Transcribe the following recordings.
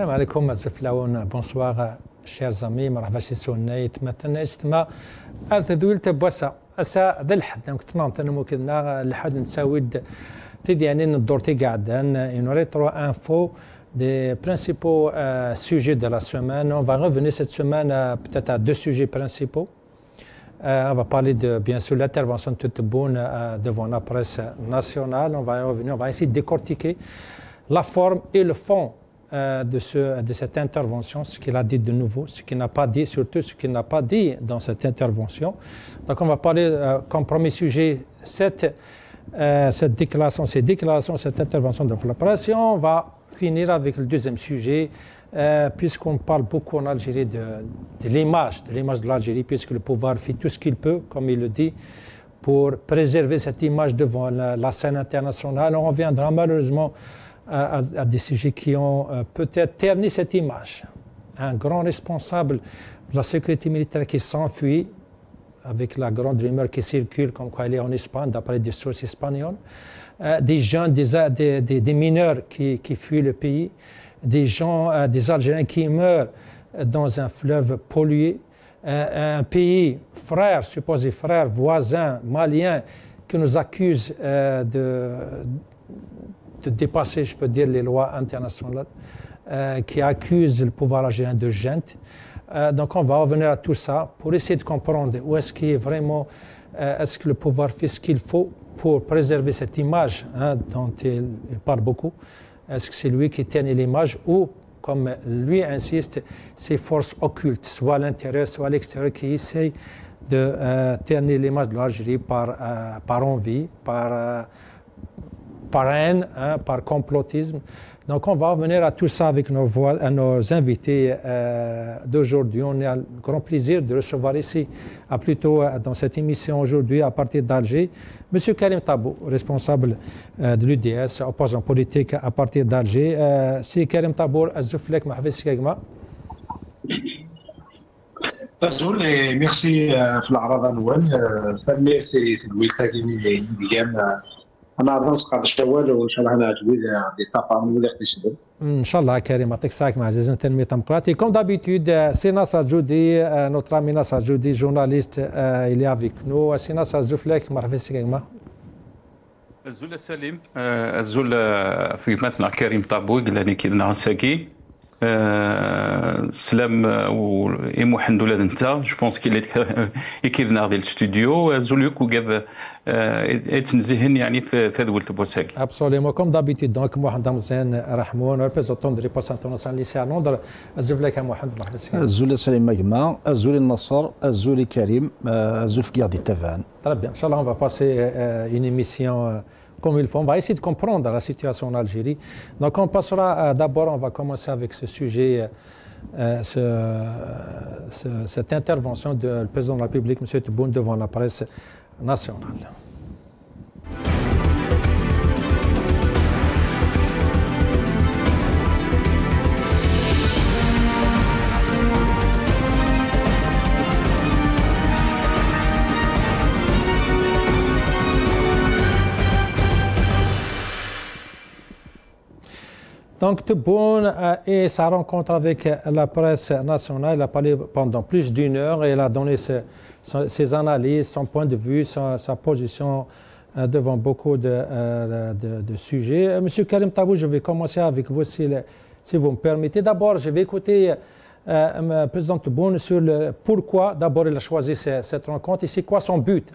السلام عليكم الزفلاون بونسوار شيرز امي مرحبا سي سونيت مثلا استما ارتدولت بوسا اسا ذا الحد كنت نعطي ممكن الحد نساود تدي يعني ندورتي قاعدان une rétro info des principaux sujets de la semaine. On va revenir cette semaine peut-être à deux sujets principaux. On va parler de, bien sûr, l'intervention de Tebboune devant la presse nationale. On va y revenir, on va essayer de décortiquer la forme et le fond de cette intervention, ce qu'il a dit de nouveau, ce qu'il n'a pas dit, surtout ce qu'il n'a pas dit dans cette intervention. Donc on va parler comme premier sujet cette déclaration, cette intervention de la presse. Et on va finir avec le deuxième sujet, puisqu'on parle beaucoup en Algérie de l'image de l'Algérie, puisque le pouvoir fait tout ce qu'il peut, comme il le dit, pour préserver cette image devant la scène internationale. On reviendra malheureusement à des sujets qui ont peut-être terni cette image. Un grand responsable de la sécurité militaire qui s'enfuit, avec la grande rumeur qui circule comme quoi il est en Espagne, d'après des sources espagnoles, des jeunes, des mineurs qui fuient le pays, des gens, des Algériens qui meurent dans un fleuve pollué, un pays frère, supposé frère, voisin, malien, qui nous accuse de dépasser, je peux dire, les lois internationales, qui accuse le pouvoir algérien de junte. Donc on va revenir à tout ça pour essayer de comprendre où est-ce qu'il est vraiment, est-ce que le pouvoir fait ce qu'il faut pour préserver cette image dont il parle beaucoup. Est-ce que c'est lui qui tient l'image ou, comme lui insiste, ces forces occultes, soit à l'intérieur, soit à l'extérieur, qui essayent de tenir l'image de l'Algérie par envie, par haine, par complotisme. Donc on va revenir à tout ça avec nos invités d'aujourd'hui. On a le grand plaisir de recevoir ici, plutôt dans cette émission aujourd'hui, à partir d'Alger, M. Karim Tabou, responsable de l'UDS, opposant politique à partir d'Alger. C'est Karim Tabou, Azouflek, Mahves Kegma. Merci في العرض الأول فميرسي في الويلتاجيني ديال أنا أظن قاعد الشوال وإن شاء الله أنا أجوي دي تفاهم اللي يقتسبوا. إن شاء الله كريم يعطيك الصحة مع عزيزنا التنمية الديمقراطية. Comme d'habitude, c'est Nasser Djoudi, notre ami Nasser Djoudi, journaliste, il est avec nous. C'est Nasser Zouflek, مرحبا سيكما. الزول سليم الزول في مثنى كريم طابوي قلاني كيدنا غنساكي سلام وإيمو حمد ولاد انت جو بونس كي كيدنا ديال الاستوديو الزول يوك وقاب يتنزهن يعني في ذول تبوساكي. Absolument, comme d'habitude. Donc Mohamed Hamzen Rahmoun, représentant de l'Éposse internationale lycée à Londres. الزفلك محمد مرحبا. الزول سليم مجمع، الزول النصر، الزول كريم، الزول في قيادة تفان. Très bien. Inch'Allah, on va passer une émission comme il faut. On va essayer de comprendre la situation en Algérie. Donc on passera d'abord, on va commencer avec ce sujet, cette intervention du président de la République, M. Tebboune, devant la presse nationale. Donc Tebboune et sa rencontre avec la presse nationale, il a parlé pendant plus d'une heure et il a donné ses analyses, son point de vue, sa position devant beaucoup de sujets. Monsieur Karim Tabou, je vais commencer avec vous si vous me permettez. D'abord, je vais écouter le président Tebboune sur pourquoi d'abord il a choisi cette rencontre et c'est quoi son but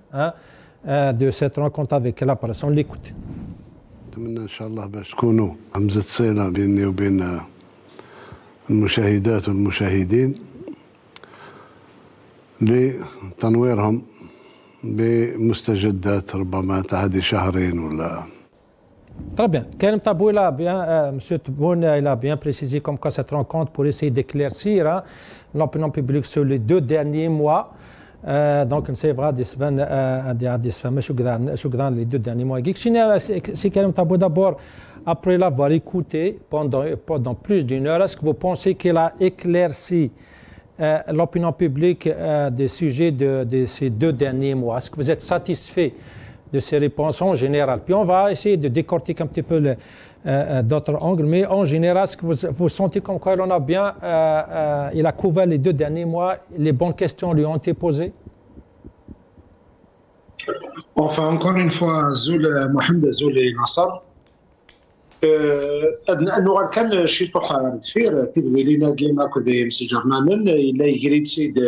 de cette rencontre avec la presse. On l'écoute. أتمنى إن شاء الله باش تكونوا همزة صلة بيني وبين المشاهدات والمشاهدين لتنويرهم بمستجدات ربما تعدي شهرين ولا. Très bien. Karim Tabou, M. Tebboune, il a bien précisé comme quoi cette rencontre pour essayer d'éclaircir l'opinion publique sur les 2 derniers mois. Donc, c'est vrai, les 2 derniers mois. C'est Karim Tabou d'abord, après l'avoir écouté pendant plus d'une heure, est-ce que vous pensez qu'il a éclairci l'opinion publique des sujets de ces 2 derniers mois? Est-ce que vous êtes satisfait de ces réponses en général? Puis on va essayer de décortiquer un petit peu d'autres angles. Mais en général, est-ce que vous sentez comme quoi on a bien, il a couvert les 2 derniers mois, les bonnes questions lui ont été posées? Enfin, encore une fois, Zoul Mohamed Zoul Nasser, أنه كان شي طرح كثير في الويلينا كيما كذا مسجرنا إلا يجريد سيد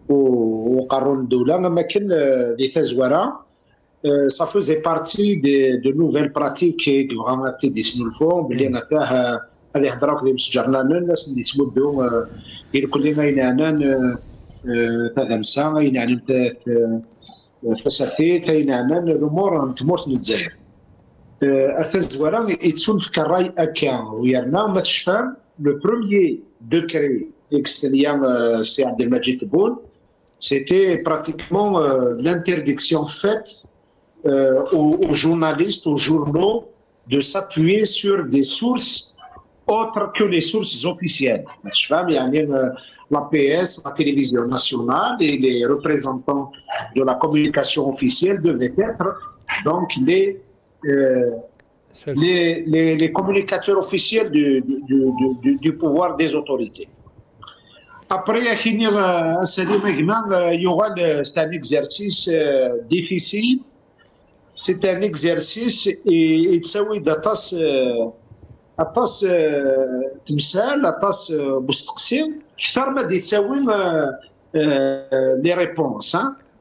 وقارون الدولة ما كان دي تزوارة ça faisait partie de nouvelles pratiques qui vraiment في دي سنو الفون بلي أنا فيها هذه هضرة كذا مسجرنا الناس اللي تمدوا كل ما ينعنان هذا مسا ينعنان فساتي ينعنان الأمور تموت الجزائر التزوارة يتسون في كراي أكا ويرنا ما تشفى لو بروميي دوكري اكستريام سي عبد المجيد تبون c'était pratiquement l'interdiction faite aux journalistes, aux journaux de s'appuyer sur des sources autres que les sources officielles. La PS, la télévision nationale et les représentants de la communication officielle devaient être donc les communicateurs officiels du pouvoir des autorités. Après, c'est un exercice difficile. C'est un exercice et تساوي أطاس تمثال أطاس مستقسم أكثر ما تساوي لي ريبونس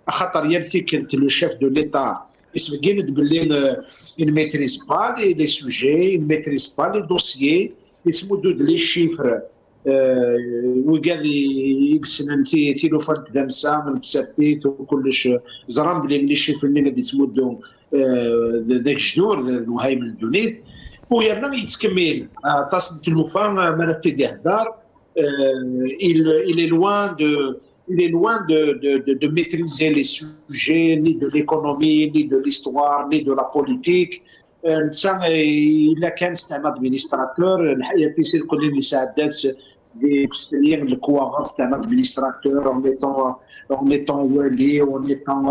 خاطر يلتي كنت لو شيف دو ليتا يسبقين تبلي il maîtrise pas les sujets, il maîtrise pas les dossiers, يسمو دود لي شيفر وقال يقسن تيلوفون دمسا من بساتيت وكلش زرام بلي ملي شيفر اللي غادي تمدو ذاك الجذور الوهايم الدونيت ويرنا يتكمل طاس التلوفان ما تيدي هدار il est loin de maîtriser les sujets ni de l'économie ni de l'histoire ni de la politique. إلا كان un administrateur الحقيقة تيصير كل اللي ساعدات بستنير الكواغات un administrateur en étant wali, en étant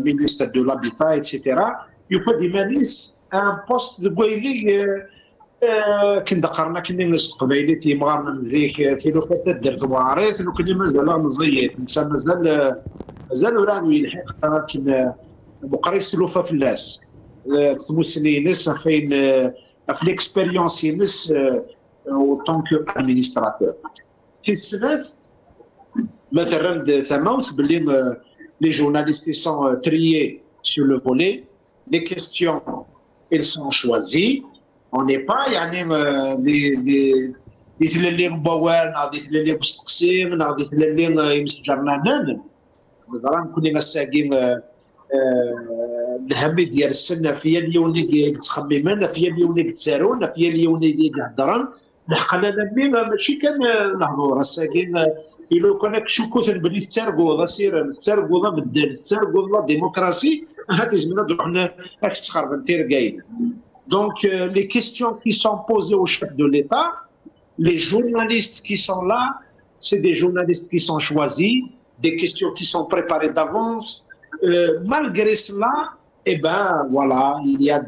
ministre de l'habitat, etc. Il faut ديمانيس un poste de قويلي كن دقرنا كني نستقبيلي في مغارنا نزيك في فتات درت وعريت لو كني مازال نزيت مازال ورانو يلحق لكن بقريت لوفا في الناس في مسنينس فين في ليكسبيريونس ينس او طونك ادمينستراتور في السنات مثلا ثماوت باللي les journalistes sont triés sur le volet, les questions elles sont choisies. On n'est pas يعني ديت اللي مبوال ديت اللي مستقسم ديت اللي يمسجرنا مثلا كنا مساكين الهم ديال السنه في اليوني تخممنا في اليوني تسارون في اليوني يهضرن الحقنا ماشي كان نهضر الساكين إلا كنا كشوكوث بلي تسرقوا سير تسرقوا بالدين تسرقوا لا ديمقراطيه هذه زمنا روحنا اش تخرب تيرقاين. Donc les questions qui sont posées au chef de l'État, les journalistes qui sont là, c'est des journalistes qui sont choisis, des questions qui sont préparées d'avance. Malgré cela, eh ben voilà, il y a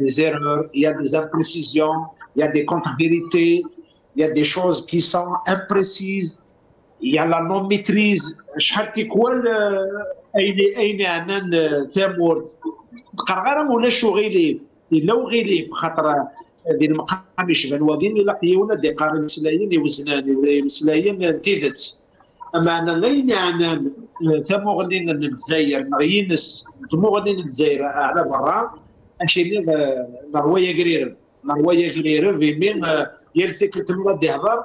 des erreurs, il y a des imprécisions, il y a des contre-vérités, il y a des choses qui sont imprécises. Il y a la non-maîtrise. شحال تيكوال اين عنان ثامور قرغره ولا شو غيليف الا وغيليف خاطر ديال المقام يشبه الوادين الا حيونا دي قارن سلايين يوزنان ولا سلايين تيدت اما انا غير عنان ثامور اللي الجزائر مغينس ثمور اللي الجزائر على برا اشي نرويه غرير في مين يلسك تمرد يهضر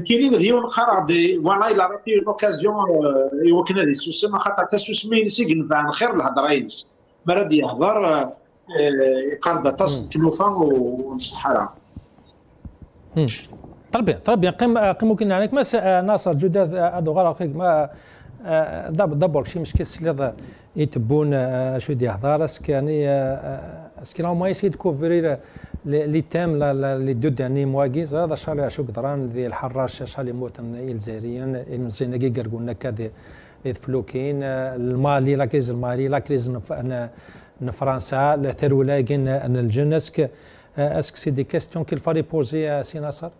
كاينين ديون قراضي فوالا الا عطي لوكازيون يوكلنا دي سوسما خاطر تا سوسمين سيكن فان خير الهضره ينس مراد يهضر يقرض تصل تلوفان والصحراء. طربيا قيم ممكن عليك ما ناصر جداد ادو غرق ما دابور شي مشكل اللي يتبون شو دي هضر اسكاني اسكي راهو ما يسيد كوفرير لي تام لي دو داني مواكيز هذا شالي شو قدران ذي الحراش شالي موتن الجزائريين المزينه كي قلنا كذا فلوكين المالي لا كريز فرنسا لا ترولاكين ان الجنسك Est-ce que c'est des questions qu'il fallait poser à Sinassar?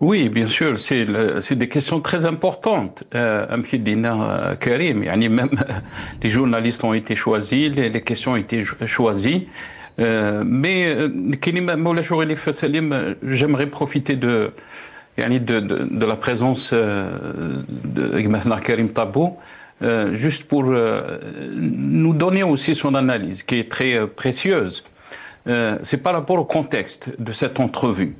Oui, bien sûr, c'est des questions très importantes. Amhidina Karim, même les journalistes ont été choisis, les questions ont été choisies. Mais j'aimerais profiter de la présence de Gmathna Karim Tabou, juste pour nous donner aussi son analyse, qui est très précieuse. C'est par rapport au contexte de cette entrevue.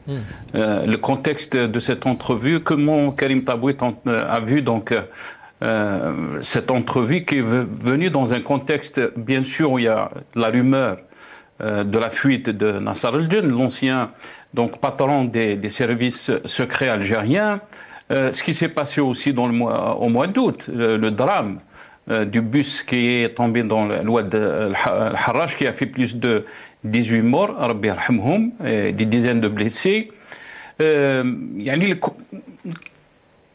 Le contexte de cette entrevue, comment Karim Tabou a vu donc cette entrevue qui est venue dans un contexte, bien sûr, où il y a la rumeur de la fuite de Nassar el-Djen, l'ancien donc patron des services secrets algériens. Ce qui s'est passé aussi au mois d'août, le drame du bus qui est tombé dans l'oued al-Harrach, qui a fait plus de 18 morts, Rabbi yarhamhum, des dizaines de blessés.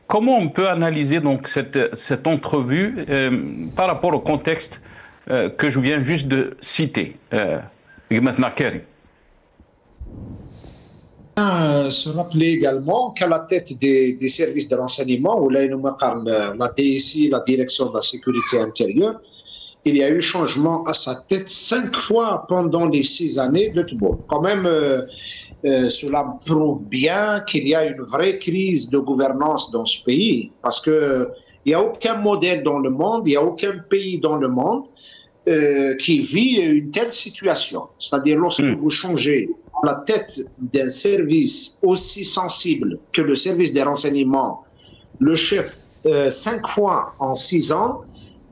Comment on peut analyser donc cette entrevue par rapport au contexte que je viens juste de citer, Gmathna Karim? Se rappeler également qu'à la tête des services de renseignement, où là, la DSI, la Direction de la Sécurité Intérieure, il y a eu changement à sa tête 5 fois pendant les 6 années de Tebboune. Quand même, cela prouve bien qu'il y a une vraie crise de gouvernance dans ce pays, parce qu'il n'y a aucun modèle dans le monde, il n'y a aucun pays dans le monde qui vit une telle situation. C'est-à-dire, lorsque vous changez la tête d'un service aussi sensible que le service des renseignements, le chef 5 fois en 6 ans,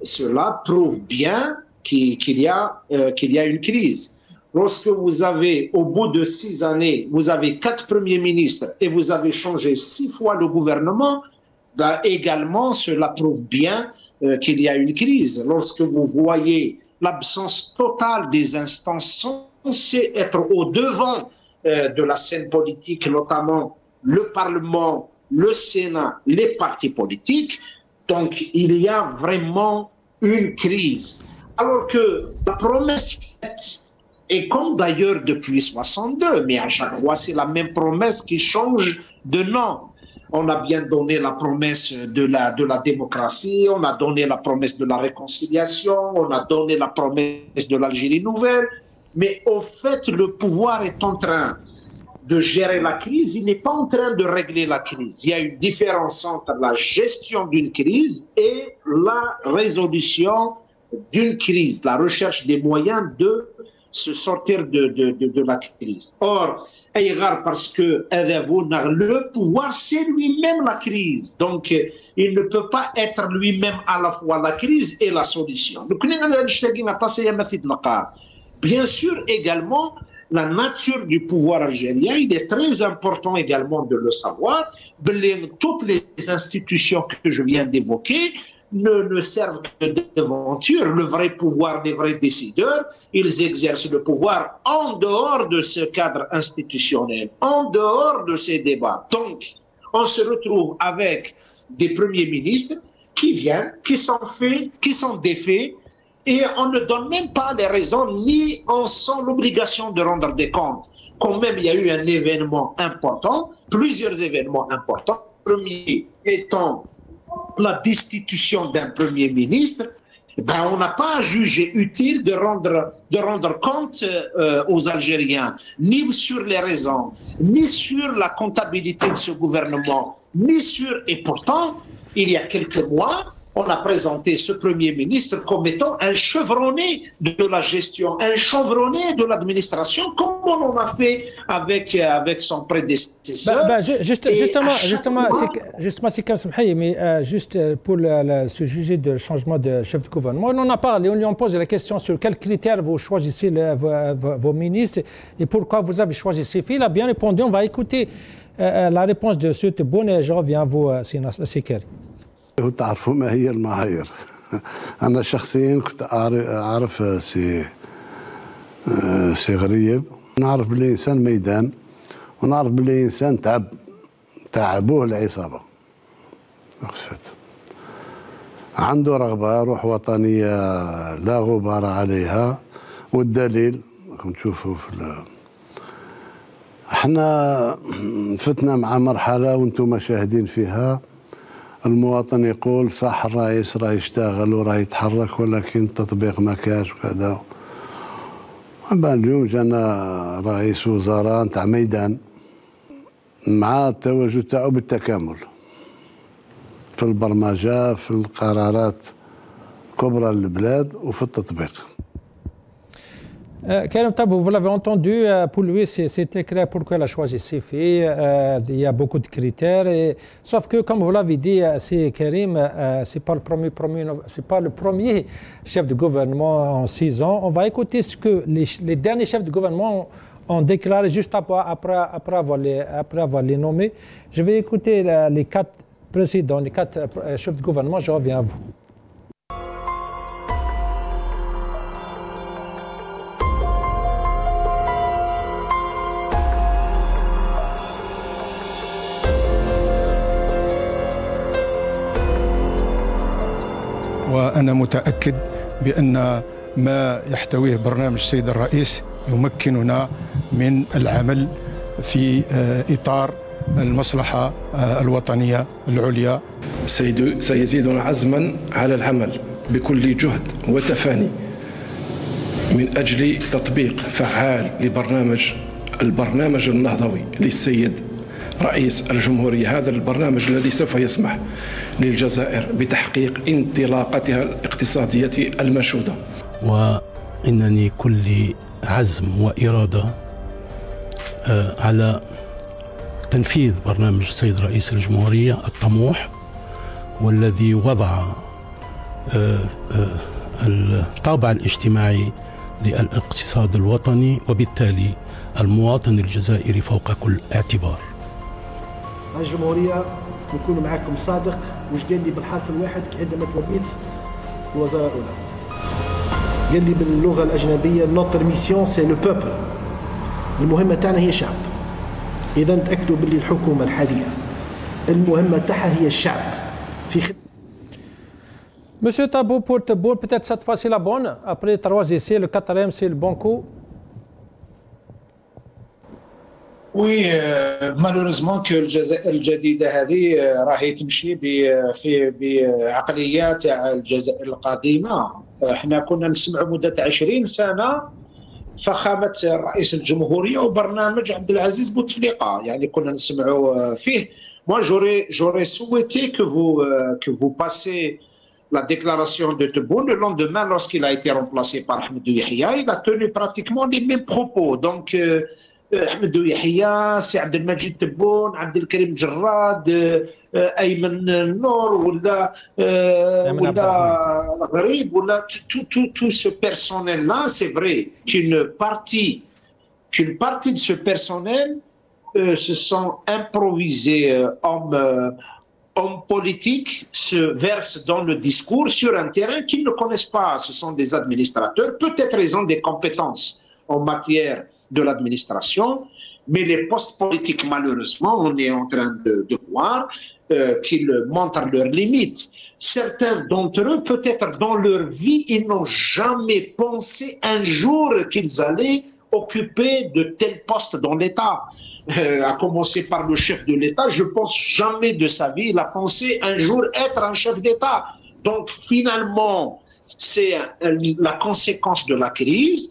cela prouve bien qu'il y a une crise. Lorsque vous avez, au bout de 6 années, vous avez 4 premiers ministres et vous avez changé 6 fois le gouvernement, également cela prouve bien qu'il y a une crise. Lorsque vous voyez l'absence totale des instances censées être au devant de la scène politique, notamment le Parlement, le Sénat, les partis politiques, donc il y a vraiment une crise. Alors que la promesse faite, et comme d'ailleurs depuis 62, mais à chaque fois c'est la même promesse qui change de nom. On a bien donné la promesse de la démocratie, on a donné la promesse de la réconciliation, on a donné la promesse de l'Algérie nouvelle, mais au fait le pouvoir est en train de gérer la crise, il n'est pas en train de régler la crise. Il y a une différence entre la gestion d'une crise et la résolution d'une crise, la recherche des moyens de se sortir de la crise. Or, parce que le pouvoir, c'est lui-même la crise. Donc, il ne peut pas être lui-même à la fois la crise et la solution. Bien sûr, également, la nature du pouvoir algérien, il est très important également de le savoir. Toutes les institutions que je viens d'évoquer ne servent que d'aventure. Le vrai pouvoir des vrais décideurs, ils exercent le pouvoir en dehors de ce cadre institutionnel, en dehors de ces débats. Donc, on se retrouve avec des premiers ministres qui viennent, qui sont défaits, et on ne donne même pas les raisons, ni on sent l'obligation de rendre des comptes. Quand même, il y a eu un événement important, plusieurs événements importants. Le premier étant la destitution d'un premier ministre, on n'a pas jugé utile de rendre compte aux Algériens, ni sur les raisons, ni sur la comptabilité de ce gouvernement, ni sur... Et pourtant, il y a quelques mois, on a présenté ce Premier ministre comme étant un chevronné de la gestion, un chevronné de l'administration, comme on a fait avec son prédécesseur. Justement, c'est comme ça, mais juste pour ce sujet de changement de chef de gouvernement, on en a parlé, on lui en pose la question sur quels critères vous choisissez vos ministres et pourquoi vous avez choisi ces filles. Il a bien répondu, on va écouter la réponse de ce Tebboune et je reviens à vous, Sikari. تعرفوا ما هي المعايير. أنا شخصيا كنت أعرف سي غريب، نعرف باللي إنسان ميدان ونعرف باللي إنسان تعبوه العصابة. عنده رغبة روح وطنية لا غبار عليها، والدليل راكم تشوفوا احنا فتنا مع مرحله وانتم شاهدين فيها. المواطن يقول صح الرئيس راه يشتغل وراه يتحرك، ولكن التطبيق ما كاش وكذا. اليوم جانا رئيس وزراء نتاع ميدان مع التواجد تاعو بالتكامل في البرمجه، في القرارات الكبرى للبلاد وفي التطبيق. Karim Tabou, vous l'avez entendu, pour lui c'était clair pourquoi il a choisi ces filles. Il y a beaucoup de critères, sauf que comme vous l'avez dit, c'est Karim, c'est pas le premier chef de gouvernement en 6 ans. On va écouter ce que les derniers chefs de gouvernement ont déclaré juste après avoir les nommés. Je vais écouter les 4 présidents, les 4 chefs de gouvernement. Je reviens à vous. وأنا متأكد بأن ما يحتويه برنامج السيد الرئيس يمكننا من العمل في إطار المصلحة الوطنية العليا. سيزيدنا عزما على العمل بكل جهد وتفاني من أجل تطبيق فعال البرنامج النهضوي للسيد رئيس الجمهورية. هذا البرنامج الذي سوف يسمح للجزائر بتحقيق انطلاقتها الاقتصادية المنشودة. وإنني كل عزم وإرادة على تنفيذ برنامج السيد رئيس الجمهورية الطموح، والذي وضع الطابع الاجتماعي للاقتصاد الوطني، وبالتالي المواطن الجزائري فوق كل اعتبار. الجمهورية نكون معكم صادق، وش قال لي بالحرف الواحد عندما توليت الوزارة الأولى؟ قال لي باللغة الأجنبية نوتر ميسيون سي لو بوبل، المهمة تاعنا هي الشعب. إذا تأكدوا باللي الحكومة الحالية المهمة تاعها هي الشعب في Monsieur Tabou, pour Teboul, peut-être cette fois c'est la bonne. Après 3 essais, le 4e c'est le bon coup. وي مالوريزمون كو الجزائر الجديده هذه راهي تمشي بعقليه تاع الجزائر القديمه. احنا كنا نسمعوا مده 20 سنه فخامه رئيس الجمهوريه وبرنامج عبد العزيز بوتفليقه، يعني كنا نسمعوا فيه. Moi j'aurais souhaité que vous passiez la déclaration de Tebboune le lendemain lorsqu'il a été remplacé par Ahmed Yahya. Il a tenu pratiquement les mêmes propos. Donc احمد يحيى، سي عبد المجيد تبون، عبد الكريم جراد، ايمن النور ولا غريب ولا tout ce personnel là. C'est vrai qu'une partie de ce personnel se sont improvisés hommes politiques, se versent dans le discours sur un terrain qu'ils ne connaissent pas. Ce sont des administrateurs, peut-être ils ont des compétences en matière de l'administration, mais les postes politiques, malheureusement, on est en train de voir qu'ils montrent leurs limites. Certains d'entre eux, peut-être dans leur vie, ils n'ont jamais pensé un jour qu'ils allaient occuper de tels postes dans l'État. À commencer par le chef de l'État, je pense jamais de sa vie il a pensé un jour être un chef d'État. Donc finalement, c'est la conséquence de la crise.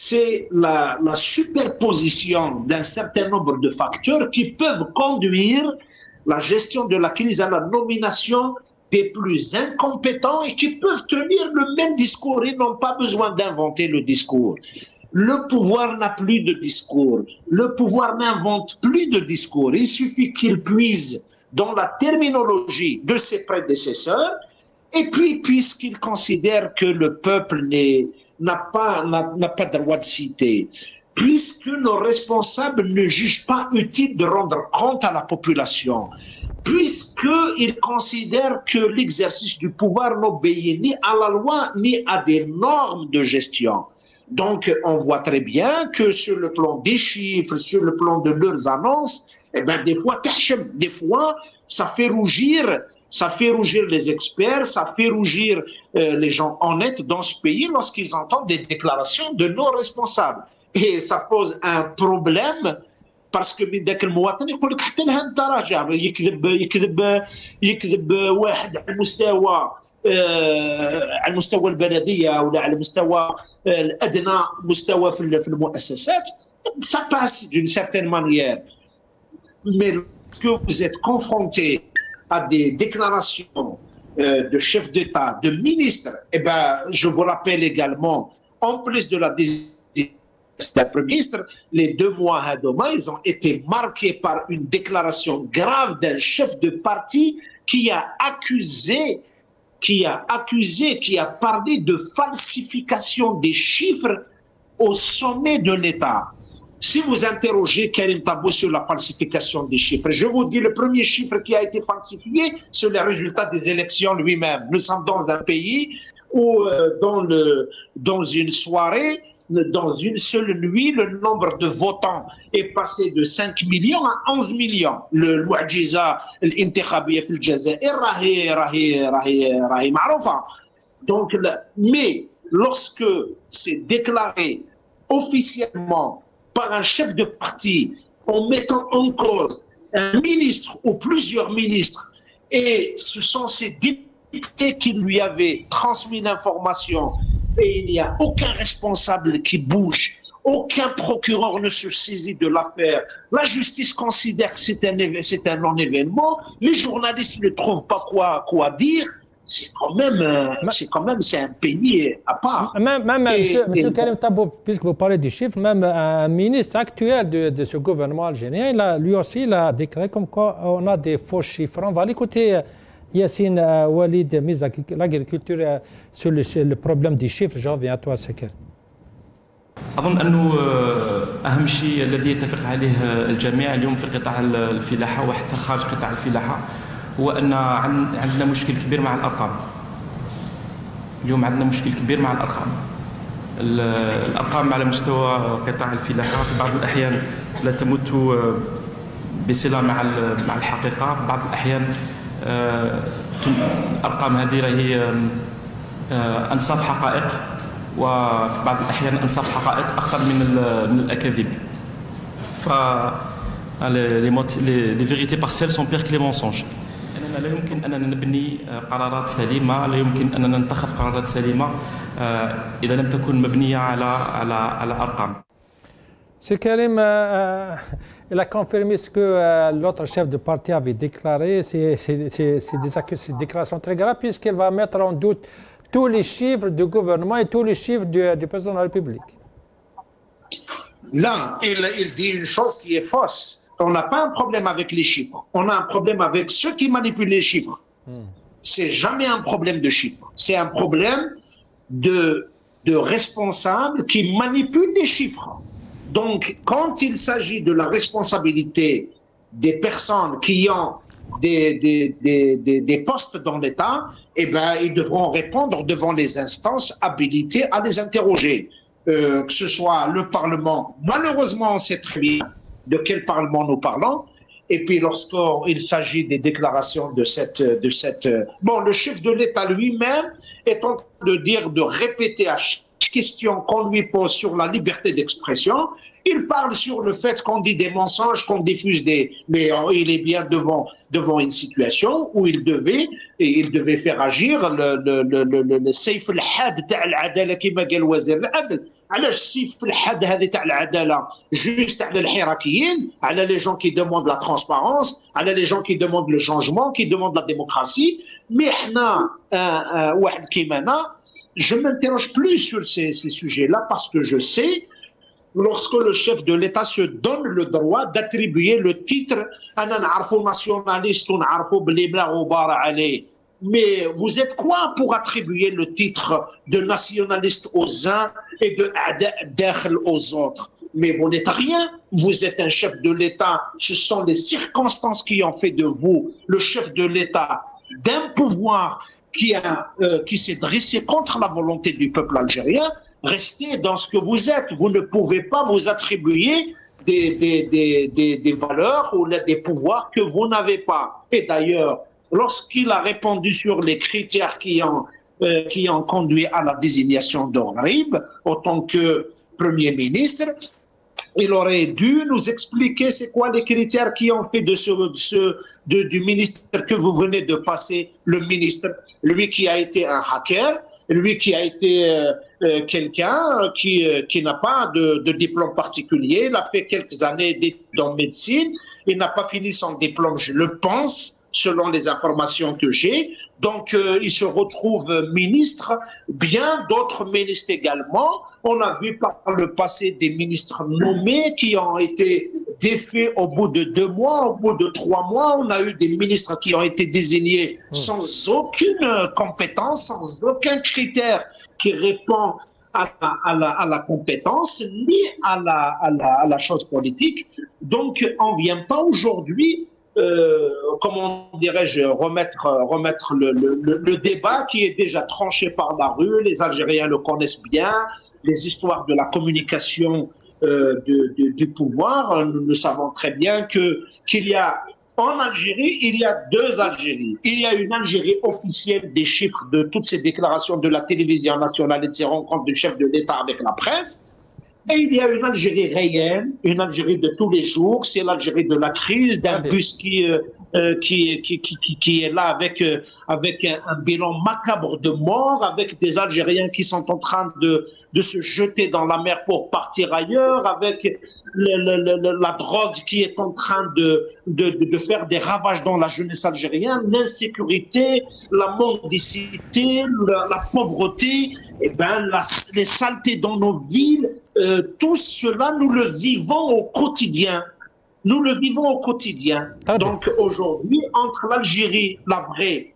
C'est la superposition d'un certain nombre de facteurs qui peuvent conduire la gestion de la crise à la nomination des plus incompétents et qui peuvent tenir le même discours. Ils n'ont pas besoin d'inventer le discours. Le pouvoir n'a plus de discours. Le pouvoir n'invente plus de discours. Il suffit qu'il puise dans la terminologie de ses prédécesseurs, et puis puisqu'il considère que le peuple n'a pas droit de citer, puisque nos responsables ne jugent pas utile de rendre compte à la population, puisqu'ils considèrent que l'exercice du pouvoir n'obéit ni à la loi ni à des normes de gestion. Donc on voit très bien que sur le plan des chiffres, sur le plan de leurs annonces, eh bien, des fois ça fait rougir. Ça fait rougir les experts, ça fait rougir les gens honnêtes dans ce pays lorsqu'ils entendent des déclarations de nos responsables. Et ça pose un problème باسكو من ذاك المواطن يقول لك حتى لها انت راجع يكذب واحد على المستوى البلديه ولا على المستوى الادنى مستوى في المؤسسات. Ça passe d'une certaine manière. Mais lorsque vous êtes confronté à des déclarations de chefs d'État, de ministres, eh ben, je vous rappelle également, en plus de la Premier ministre, les 2 mois à Doma, ils ont été marqués par une déclaration grave d'un chef de parti qui a parlé de falsification des chiffres au sommet de l'État. Si vous interrogez Karim Tabou sur la falsification des chiffres, je vous dis le premier chiffre qui a été falsifié, c'est le résultat des élections lui-même. Nous sommes dans un pays où, dans une soirée, dans une seule nuit, le nombre de votants est passé de 5 millions à 11 millions. المعجزة الانتخابية في الجزائر راهي معروفة. Donc, mais lorsque c'est déclaré officiellement par un chef de parti en mettant en cause un ministre ou plusieurs ministres, et ce sont ces députés qui lui avaient transmis l'information, et il n'y a aucun responsable qui bouge, aucun procureur ne se saisit de l'affaire, la justice considère que c'est un non-événement, les journalistes ne trouvent pas quoi dire. C'est quand même c'est un pays à part. Même M. Karim Tabou, puisque vous parlez des chiffres, même un ministre actuel de ce gouvernement algérien, lui aussi, il a déclaré comme quoi on a des faux chiffres. On va l'écouter, Yassine Walid, mise à l'agriculture, sur le problème des chiffres. Je reviens à toi, Sekar. أظن أنه أهم شيء الذي يتفق عليه الجميع اليوم في قطاع الفلاحة وحتى خارج قطاع الفلاحة هو أن عندنا مشكل كبير مع الأرقام. اليوم عندنا مشكل كبير مع الأرقام. الأرقام على مستوى قطاع الفلاحة في بعض الأحيان لا تمت بصلة مع الحقيقة. بعض الأحيان الأرقام هذه هي أنصاف حقائق، وفي بعض الأحيان أنصاف حقائق أكثر من الأكاذيب. les vérités partielles sont pires que les mensonges. لا يمكن أننا نبني قرارات سليمة، لا يمكن أننا نتخذ قرارات سليمة إذا لم تكن مبنية على أرقام. Monsieur Karim, il a confirmé ce que l'autre chef de parti avait déclaré. C'est des déclarations très graves puisqu'il va mettre en doute tous les chiffres du gouvernement et tous les chiffres du président de la République. Là, il dit une chose qui est fausse. On n'a pas un problème avec les chiffres. On a un problème avec ceux qui manipulent les chiffres. C'est jamais un problème de chiffres. C'est un problème de responsables qui manipulent les chiffres. Donc, quand il s'agit de la responsabilité des personnes qui ont des postes dans l'État, eh ben, ils devront répondre devant les instances habilitées à les interroger. Que ce soit le Parlement, malheureusement, on sait très bien de quel Parlement nous parlons. Et puis, lorsqu'il s'agit des déclarations de cette... Bon, le chef de l'État lui-même est en train de dire, de répéter à chaque question qu'on lui pose sur la liberté d'expression, il parle sur le fait qu'on dit des mensonges, qu'on diffuse des... Mais il est bien devant une situation où il devait faire agir le سيف الحاد تاع العدالة كما قال وزير العدل. علاش السيف الحاد هذه تاع العدالة juste على الحراكيين، على les gens qui demandent la transparence، على les gens qui demandent le changement، qui demandent la démocratie. Mais حنا واحد كيما أنا je ne m'interroge plus sur ces sujets-là parce que je sais, lorsque le chef de l'État se donne le droit d'attribuer le titre « أنا نعرفو nationaliste ou نعرفو بلي بلا غبار عليه ». Mais vous êtes quoi pour attribuer le titre de nationaliste aux uns et de d'Akhel aux autres? Mais vous n'êtes rien, vous êtes un chef de l'État, ce sont les circonstances qui ont fait de vous le chef de l'État, d'un pouvoir qui s'est dressé contre la volonté du peuple algérien. Restez dans ce que vous êtes. Vous ne pouvez pas vous attribuer des valeurs ou des pouvoirs que vous n'avez pas. Et d'ailleurs, lorsqu'il a répondu sur les critères qui ont conduit à la désignation d'Orib, autant que Premier ministre, il aurait dû nous expliquer c'est quoi les critères qui ont fait du ministre que vous venez de passer, le ministre, lui qui a été un hacker, lui qui a été quelqu'un qui n'a pas de diplôme particulier, il a fait quelques années d'études en médecine, il n'a pas fini son diplôme, je le pense, selon les informations que j'ai. Donc, il se retrouve ministre, bien d'autres ministres également. On a vu par le passé des ministres nommés qui ont été défaits au bout de 2 mois, au bout de 3 mois. On a eu des ministres qui ont été désignés sans aucune compétence, sans aucun critère qui répond à la compétence, ni à la chose politique. Donc, on ne vient pas aujourd'hui comment dirais-je, remettre le débat qui est déjà tranché par la rue. Les Algériens le connaissent bien, les histoires de la communication du pouvoir. Nous savons très bien qu'il y a en Algérie, il y a 2 Algéries. Il y a une Algérie officielle des chiffres de toutes ces déclarations de la télévision nationale et de ces rencontres du chef de l'État avec la presse. Et il y a une Algérie réelle, une Algérie de tous les jours, c'est l'Algérie de la crise, d'un bus qui est là avec un bilan macabre de morts, avec des Algériens qui sont en train de se jeter dans la mer pour partir ailleurs, avec la drogue qui est en train de faire des ravages dans la jeunesse algérienne, l'insécurité, la mendicité, la pauvreté, et les saletés dans nos villes. Tout cela, nous le vivons au quotidien. Nous le vivons au quotidien. Donc aujourd'hui, entre l'Algérie, la vraie,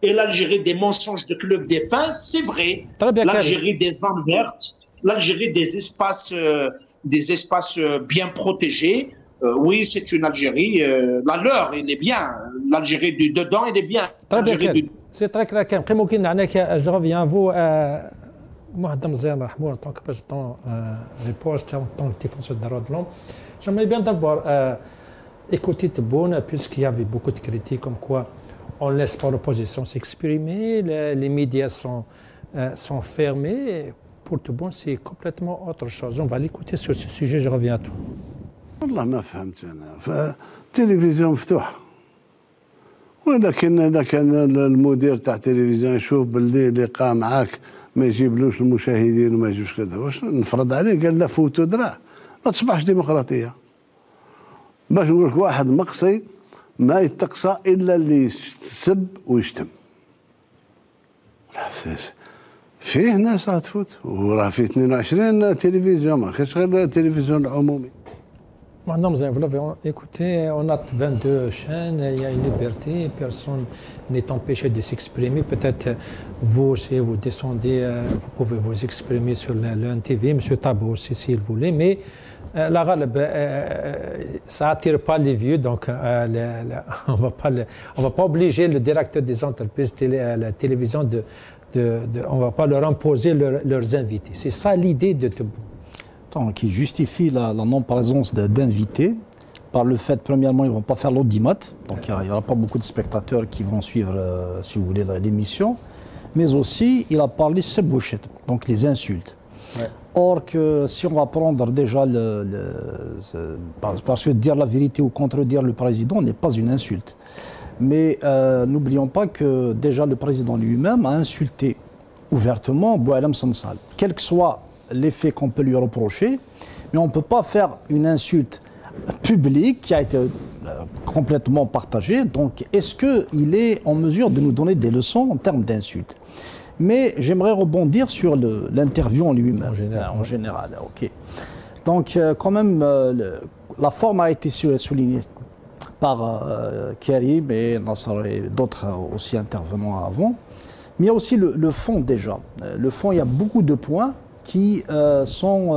et l'Algérie des mensonges de Club des Pins, c'est vrai. L'Algérie des âmes vertes, l'Algérie des espaces bien protégés. Oui, c'est une Algérie. La leur, il est bien. L'Algérie du dedans, il est bien. C'est très clair. Je reviens à vous. Mohamed Mziane Rahmour, en tant que président riposte, en tant que défenseur des droits de l'homme, j'aimerais bien d'abord écouter Tebboune, puisqu'il y avait beaucoup de critiques comme quoi on ne laisse pas l'opposition s'exprimer, les médias sont fermés. Pour Tebboune, c'est complètement autre chose. On va l'écouter sur ce sujet, je reviens à toi. والله ما فهمت انا فالتلفزيون مفتوح ولكن اذا كان المدير تاع التلفزيون يشوف باللي لقاء معاك ما يجيبلوش المشاهدين وما يجيبش كذا واش نفرض عليه قال لا فوتوا دراع ما تصبحش ديمقراطيه باش نقول لك واحد مقصي ما يتقصى الا اللي يسب ويشتم فيه ناس تفوت وراه فيه 22 تلفزيون ما كاينش غير التلفزيون العمومي. Madame, vous l'avez écouté, on a 22 chaînes, il y a une liberté, personne n'est empêché de s'exprimer. Peut-être vous, si vous descendez, vous pouvez vous exprimer sur l'NTV, M. Tabo aussi, s'il voulait, mais la Ghalb, ça n'attire pas les vieux, donc on ne va pas obliger le directeur des entreprises la télévision on ne va pas leur imposer leurs invités. C'est ça l'idée de Tebboune. Qui justifie la non-présence d'invités par le fait, premièrement, ils ne vont pas faire l'audimat, donc il n'y aura pas beaucoup de spectateurs qui vont suivre, si vous voulez, l'émission, mais aussi, il a parlé sebouchet, donc les insultes. Ouais. Or que si on va prendre déjà parce que dire la vérité ou contredire le président n'est pas une insulte. Mais n'oublions pas que déjà le président lui-même a insulté ouvertement Boualem Sansal, quel que soit l'effet qu'on peut lui reprocher, mais on ne peut pas faire une insulte publique qui a été complètement partagée. Donc, est-ce qu'il est en mesure de nous donner des leçons en termes d'insultes? Mais j'aimerais rebondir sur l'interview en lui-même. En général, ok. Donc, quand même, la forme a été soulignée par Karim et Nasser et d'autres aussi intervenants avant. Mais il y a aussi le fond déjà. Le fond, il y a beaucoup de points qui sont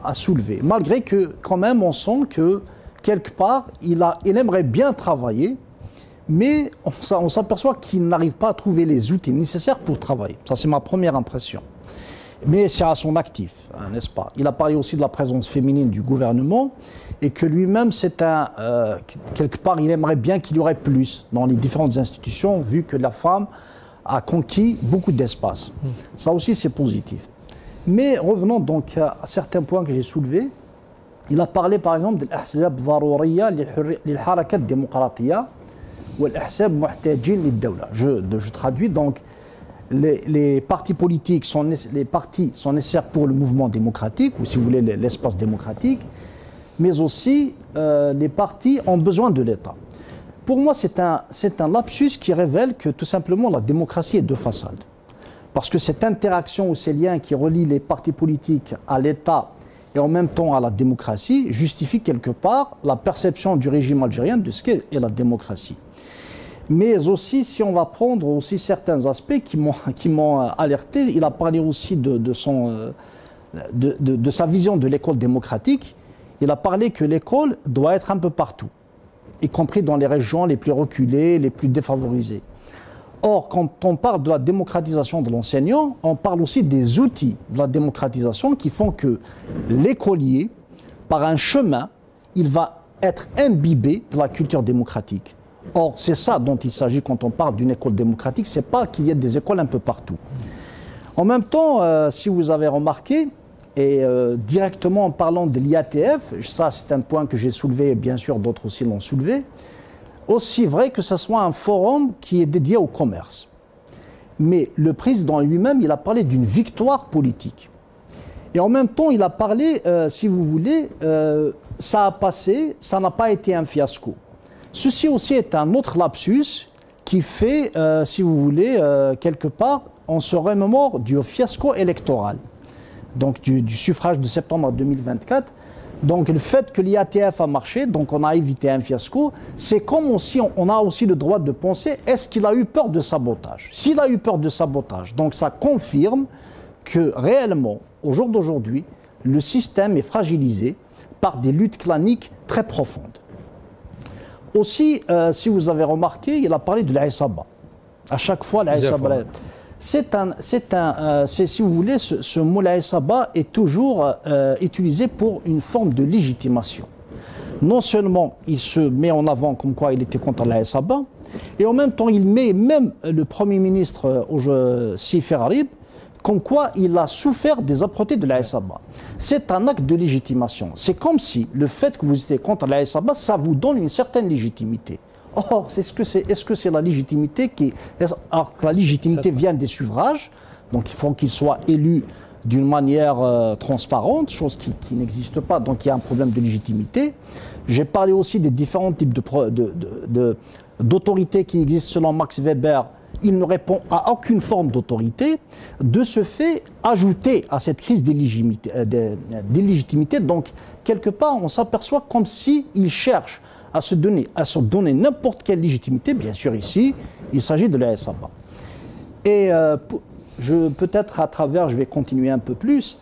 à soulever. Malgré que, quand même, on sent que, quelque part, il aimerait bien travailler, mais on s'aperçoit qu'il n'arrive pas à trouver les outils nécessaires pour travailler. Ça, c'est ma première impression. Mais c'est à son actif, hein, n'est-ce pas? Il a parlé aussi de la présence féminine du gouvernement et que lui-même, quelque part, il aimerait bien qu'il y aurait plus dans les différentes institutions, vu que la femme a conquis beaucoup d'espace. Ça aussi, c'est positif. Mais revenons donc à certains points que j'ai soulevés. Il a parlé par exemple de l'ahzab ضرورية للحركة الديمقراطية والأحزاب محتاجين للدولة. Je traduis donc les partis politiques sont nécessaires pour le mouvement démocratique, ou si vous voulez l'espace démocratique, mais aussi les partis ont besoin de l'État. Pour moi, c'est un lapsus qui révèle que tout simplement la démocratie est de façade. Parce que cette interaction ou ces liens qui relient les partis politiques à l'État et en même temps à la démocratie justifie quelque part la perception du régime algérien de ce qu'est la démocratie. Mais aussi, si on va prendre aussi certains aspects qui m'ont alerté, il a parlé aussi de sa vision de l'école démocratique. Il a parlé que l'école doit être un peu partout, y compris dans les régions les plus reculées, les plus défavorisées. Or, quand on parle de la démocratisation de l'enseignant, on parle aussi des outils de la démocratisation qui font que l'écolier, par un chemin, il va être imbibé de la culture démocratique. Or, c'est ça dont il s'agit quand on parle d'une école démocratique, c'est pas qu'il y ait des écoles un peu partout. En même temps, si vous avez remarqué, et directement en parlant de l'IATF, ça c'est un point que j'ai soulevé, et bien sûr d'autres aussi l'ont soulevé, aussi vrai que ce soit un forum qui est dédié au commerce. Mais le président lui-même, il a parlé d'une victoire politique. Et en même temps, il a parlé, si vous voulez, ça a passé, ça n'a pas été un fiasco. Ceci aussi est un autre lapsus qui fait, si vous voulez, quelque part, on se remémore du fiasco électoral, donc du suffrage de septembre 2024. Donc le fait que l'IATF a marché, donc on a évité un fiasco, c'est comme aussi, on a aussi le droit de penser, est-ce qu'il a eu peur de sabotage? S'il a eu peur de sabotage, donc ça confirme que réellement, au jour d'aujourd'hui, le système est fragilisé par des luttes claniques très profondes. Aussi, si vous avez remarqué, il a parlé de l'Aïsaba. À chaque fois, l'Aïsaba, si vous voulez, ce mot l'Aïsaba est toujours utilisé pour une forme de légitimation. Non seulement il se met en avant comme quoi il était contre l'Aïsaba, et en même temps il met même le Premier ministre Sif Harib comme quoi il a souffert des âpretés de l'Aïsaba. C'est un acte de légitimation. C'est comme si le fait que vous étiez contre l'Aïsaba, ça vous donne une certaine légitimité. Or, est-ce que c'est la légitimité qui... Alors, la légitimité vient des suffrages, donc il faut qu'ils soient élus d'une manière transparente, chose qui n'existe pas, donc il y a un problème de légitimité. J'ai parlé aussi des différents types d'autorité qui existent selon Max Weber. Il ne répond à aucune forme d'autorité. De ce fait, ajouter à cette crise d'illégitimité, donc quelque part on s'aperçoit comme s'il cherche à se donner n'importe quelle légitimité. Bien sûr ici, il s'agit de l'ASABA. Et peut-être à travers, je vais continuer un peu plus,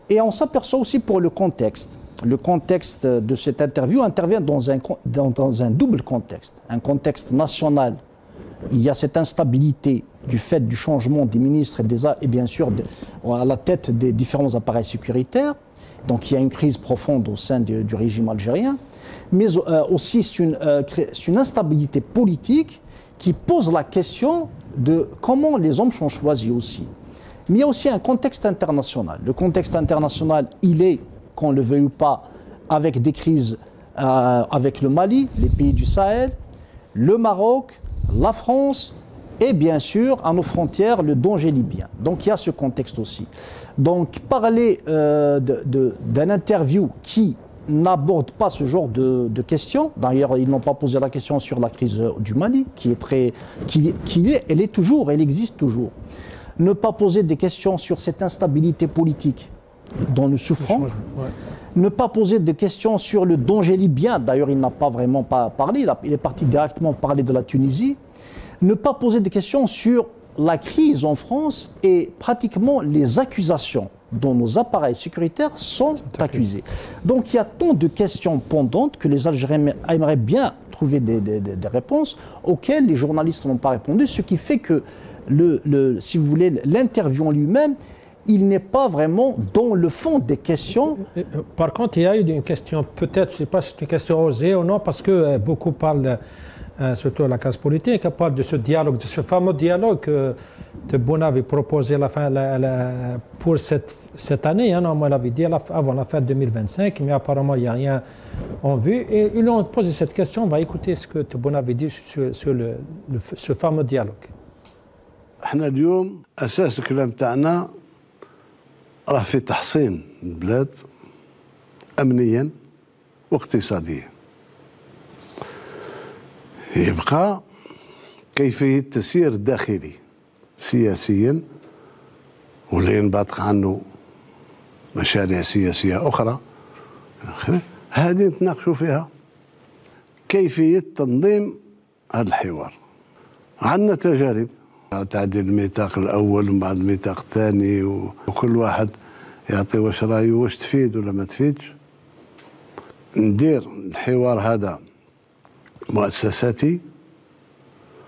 et on s'aperçoit aussi pour le contexte. Le contexte de cette interview intervient dans un double contexte. Un contexte national. Il y a cette instabilité du fait du changement des ministres et bien sûr à la tête des différents appareils sécuritaires. Donc il y a une crise profonde au sein du régime algérien. Mais aussi c'est une instabilité politique qui pose la question de comment les hommes sont choisis aussi. Mais il y a aussi un contexte international. Le contexte international, il est, qu'on le veuille ou pas, avec des crises avec le Mali, les pays du Sahel, le Maroc, la France et bien sûr à nos frontières le danger libyen. Donc il y a ce contexte aussi. Donc parler d'un interview qui n'aborde pas ce genre de questions, d'ailleurs ils n'ont pas posé la question sur la crise du Mali elle est toujours, elle existe toujours. Ne pas poser des questions sur cette instabilité politique dont nous souffrons. Ne pas poser de questions sur le danger libyen, d'ailleurs il n'a pas vraiment parlé, il est parti directement parler de la Tunisie. Ne pas poser de questions sur la crise en France et pratiquement les accusations dont nos appareils sécuritaires sont accusés. Donc il y a tant de questions pendantes que les Algériens aimeraient bien trouver des réponses auxquelles les journalistes n'ont pas répondu, ce qui fait que, si vous voulez, l'interview en lui-même, il n'est pas vraiment dans le fond des questions. Par contre, il y a eu une question, peut-être, je ne sais pas si c'est une question osée ou non, parce que beaucoup parlent surtout la classe politique, parle de ce dialogue, de ce fameux dialogue que Tebboune avait proposé pour cette année, hein, on l'avait dit avant la fin 2025, mais apparemment il n'y a rien en vue. Et ils ont posé cette question, on va écouter ce que Tebboune avait dit sur ce fameux dialogue. احنا اليوم اساس الكلام تاعنا راه في تحصين البلاد امنيا واقتصاديا. يبقى كيفيه التسيير الداخلي سياسيا واللي ينبثق عنه مشاريع سياسيه اخرى هذه نتناقشوا فيها. كيفيه تنظيم هذا الحوار عندنا تجارب تعديل الميثاق الاول ومن بعد الميثاق الثاني وكل واحد يعطي واش رايه واش تفيد ولا ما تفيدش. ندير الحوار هذا مؤسساتي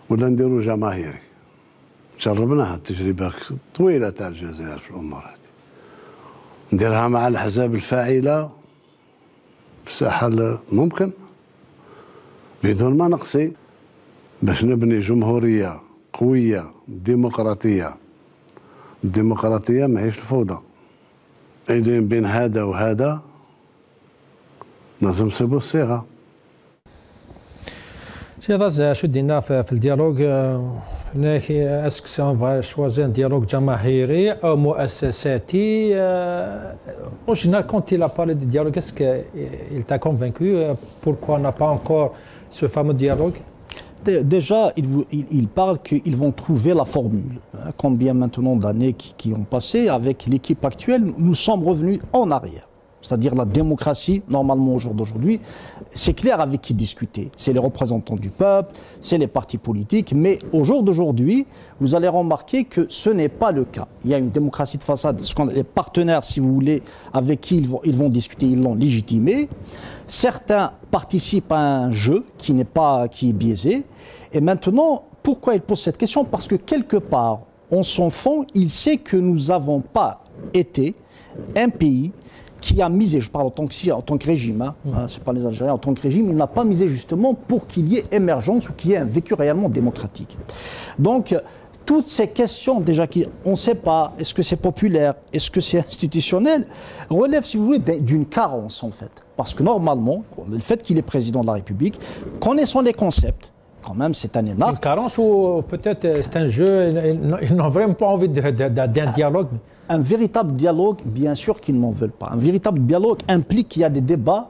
ولا نديرو جماهيري. جربناها التجربه طويله تاع الجزائر في الامور هذه. نديرها مع الاحزاب الفاعله في الساحه ممكن بدون ما نقصي باش نبني جمهوريه قويه ديمقراطيه. الديمقراطيه ماهيش الفوضى. إذا بين هذا وهذا لازم نصيبوا الصيغه. سي غاز شو دينا في الديالوج هناك اسكو سون فا شوازي ان ديالوج جماهيري او مؤسساتي au final quand il a parlé du dialogue est-ce qu'il t'a convaincu pourquoi on n'a pas encore ce fameux dialogue? Déjà, il parle qu'ils vont trouver la formule. Combien maintenant d'années qui ont passé, avec l'équipe actuelle, nous sommes revenus en arrière. C'est-à-dire la démocratie, normalement au jour d'aujourd'hui, c'est clair avec qui discuter. C'est les représentants du peuple, c'est les partis politiques, mais au jour d'aujourd'hui, vous allez remarquer que ce n'est pas le cas. Il y a une démocratie de façade, les partenaires, si vous voulez, avec qui ils vont discuter, ils l'ont légitimé. Certains participent à un jeu qui est biaisé. Et maintenant, pourquoi il pose cette question? Parce que quelque part, en son fond, il sait que nous n'avons pas été un pays qui a misé, je parle en tant que régime, c'est pas les Algériens, en tant que régime, il n'a pas misé justement pour qu'il y ait émergence ou qu'il y ait un vécu réellement démocratique. Donc, toutes ces questions, déjà, on ne sait pas, est-ce que c'est populaire, est-ce que c'est institutionnel, relèvent, si vous voulez, d'une carence en fait. Parce que normalement, le fait qu'il est président de la République, connaissant les concepts, quand même, c'est un énarque. Une carence ou peut-être c'est un jeu, ils n'ont vraiment pas envie d'un dialogue. Un véritable dialogue, bien sûr qu'ils n'en veulent pas. Un véritable dialogue implique qu'il y a des débats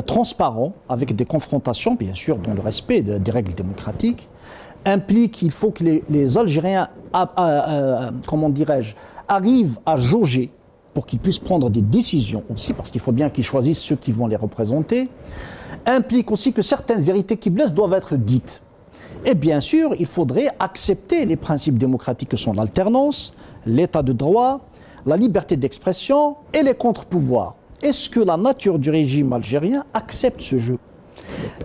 transparents, avec des confrontations, bien sûr, dans le respect des règles démocratiques. Implique qu'il faut que les Algériens, comment dirais-je, arrivent à jauger pour qu'ils puissent prendre des décisions aussi, parce qu'il faut bien qu'ils choisissent ceux qui vont les représenter. Implique aussi que certaines vérités qui blessent doivent être dites. Et bien sûr, il faudrait accepter les principes démocratiques que sont l'alternance, l'état de droit, la liberté d'expression et les contre-pouvoirs. Est-ce que la nature du régime algérien accepte ce jeu?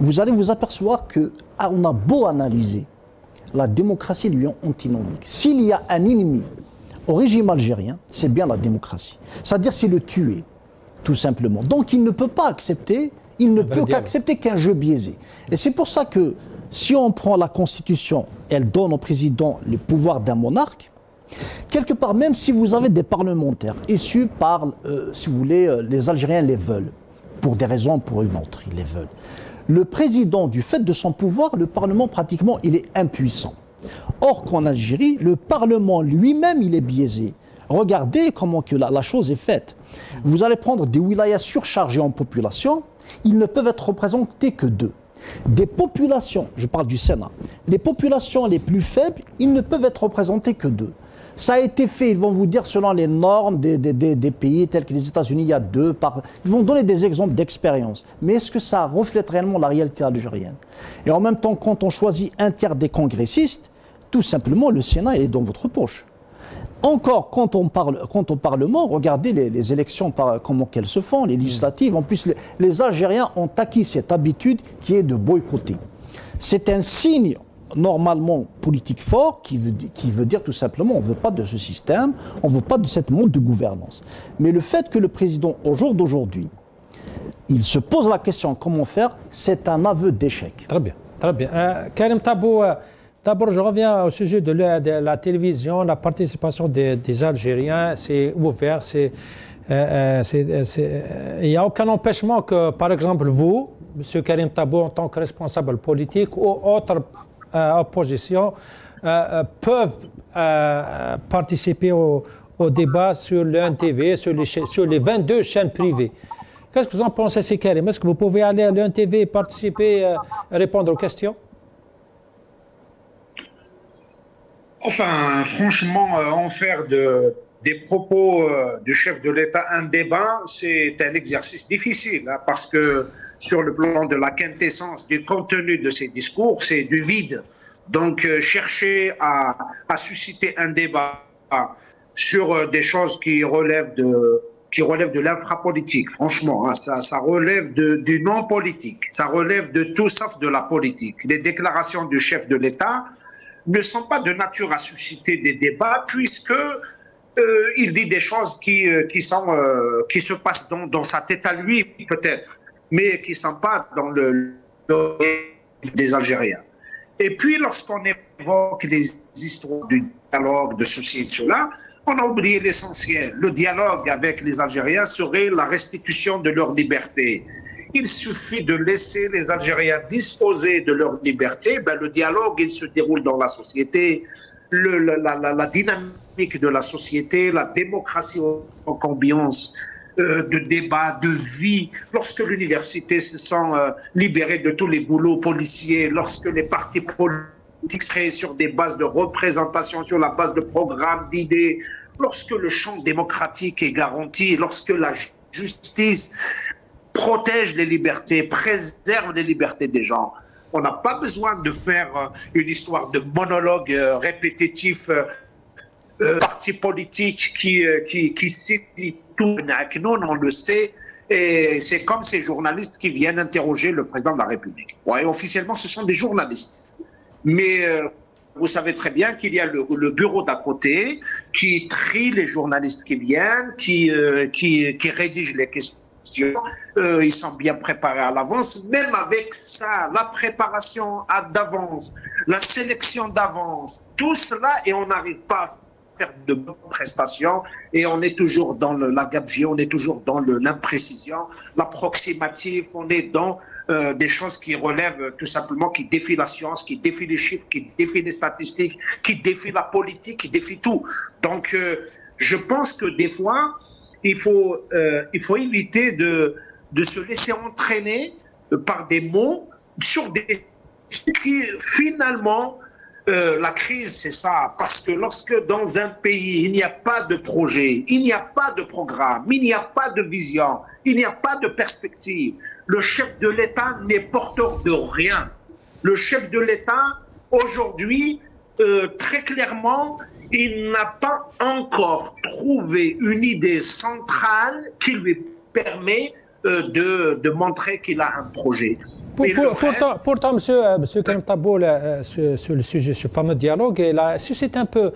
Vous allez vous apercevoir qu'on a beau analyser, la démocratie lui est antinomique. S'il y a un ennemi au régime algérien, c'est bien la démocratie. C'est-à-dire c'est le tuer, tout simplement. Donc il ne peut pas accepter, il ne peut qu'accepter qu'un jeu biaisé. Et c'est pour ça que si on prend la Constitution, elle donne au président le pouvoir d'un monarque. Quelque part, même si vous avez des parlementaires issus par, si vous voulez, les Algériens les veulent, pour des raisons ou pour une autre, ils les veulent. Le président, du fait de son pouvoir, le Parlement, pratiquement, il est impuissant. Or qu'en Algérie, le Parlement lui-même, il est biaisé. Regardez comment que la chose est faite. Vous allez prendre des wilayas surchargés en population, ils ne peuvent être représentés que deux. Des populations, je parle du Sénat, les populations les plus faibles, ils ne peuvent être représentés que deux. Ça a été fait, ils vont vous dire, selon les normes des pays tels que les États-Unis, il y a deux par... Ils vont donner des exemples d'expérience. Mais est-ce que ça reflète réellement la réalité algérienne? Et en même temps, quand on choisit un tiers des congressistes, tout simplement, le Sénat est dans votre poche. Encore, quant au Parlement, regardez les élections, comment qu'elles se font, les législatives. En plus, les Algériens ont acquis cette habitude qui est de boycotter. C'est un signe normalement politique fort qui veut dire tout simplement on ne veut pas de ce système, on ne veut pas de cette mode de gouvernance. Mais le fait que le président, au jour d'aujourd'hui, il se pose la question comment faire, c'est un aveu d'échec. Très bien. Très bien. Karim Tabou, d'abord, je reviens au sujet de la télévision, la participation des Algériens, c'est ouvert, il n'y a aucun empêchement que, par exemple, vous, M. Karim Tabou, en tant que responsable politique ou autre opposition, peuvent participer au débat sur l'UNTV, sur les 22 chaînes privées. Qu'est-ce que vous en pensez, c'est Karim? Est-ce que vous pouvez aller à l'UNTV et participer, répondre aux questions? Enfin, franchement, en faire des propos du chef de l'État un débat, c'est un exercice difficile, hein, parce que sur le plan de la quintessence du contenu de ces discours, c'est du vide. Donc, chercher à susciter un débat sur des choses qui relèvent de l'infrapolitique, franchement, hein, ça relève du non-politique, ça relève de tout sauf de la politique. Les déclarations du chef de l'État ne sont pas de nature à susciter des débats, puisque il dit des choses qui se passent dans sa tête à lui, peut-être, mais qui ne sont pas dans le des Algériens. Et puis, lorsqu'on évoque les histoires du dialogue, de ceci et de cela, on a oublié l'essentiel. Le dialogue avec les Algériens serait la restitution de leur liberté. Il suffit de laisser les Algériens disposer de leur liberté. Ben, le dialogue, il se déroule dans la société. La dynamique de la société, la démocratie en ambiance de débat, de vie. Lorsque l'université se sent libérée de tous les boulots policiers, lorsque les partis politiques seraient sur des bases de représentation, sur la base de programmes, d'idées, lorsque le champ démocratique est garanti, lorsque la justice protège les libertés, préserve les libertés des gens. On n'a pas besoin de faire une histoire de monologue répétitif, parti politique qui cite tout. Nous, on le sait, et c'est comme ces journalistes qui viennent interroger le président de la République. Ouais, officiellement, ce sont des journalistes. Mais vous savez très bien qu'il y a le bureau d'à côté qui trie les journalistes qui viennent, qui rédige les questions. Ils sont bien préparés à l'avance. Même avec ça, la préparation d'avance, la sélection d'avance, tout cela, et on n'arrive pas à faire de bonnes prestations, et on est toujours dans la gabegie, on est toujours dans l'imprécision, l'approximatif, on est dans des choses qui relèvent tout simplement, qui défient la science, qui défient les chiffres, qui défient les statistiques, qui défient la politique, qui défient tout. Donc, je pense que des fois, il faut éviter de se laisser entraîner par des mots sur des qui, finalement, la crise, c'est ça. Parce que lorsque dans un pays, il n'y a pas de projet, il n'y a pas de programme, il n'y a pas de vision, il n'y a pas de perspective, le chef de l'État n'est porteur de rien. Le chef de l'État, aujourd'hui, très clairement, il n'a pas encore trouvé une idée centrale qui lui permet de montrer qu'il a un projet. Pourtant, monsieur Karim Tabou, sur le sujet, ce fameux dialogue, il a suscité un peu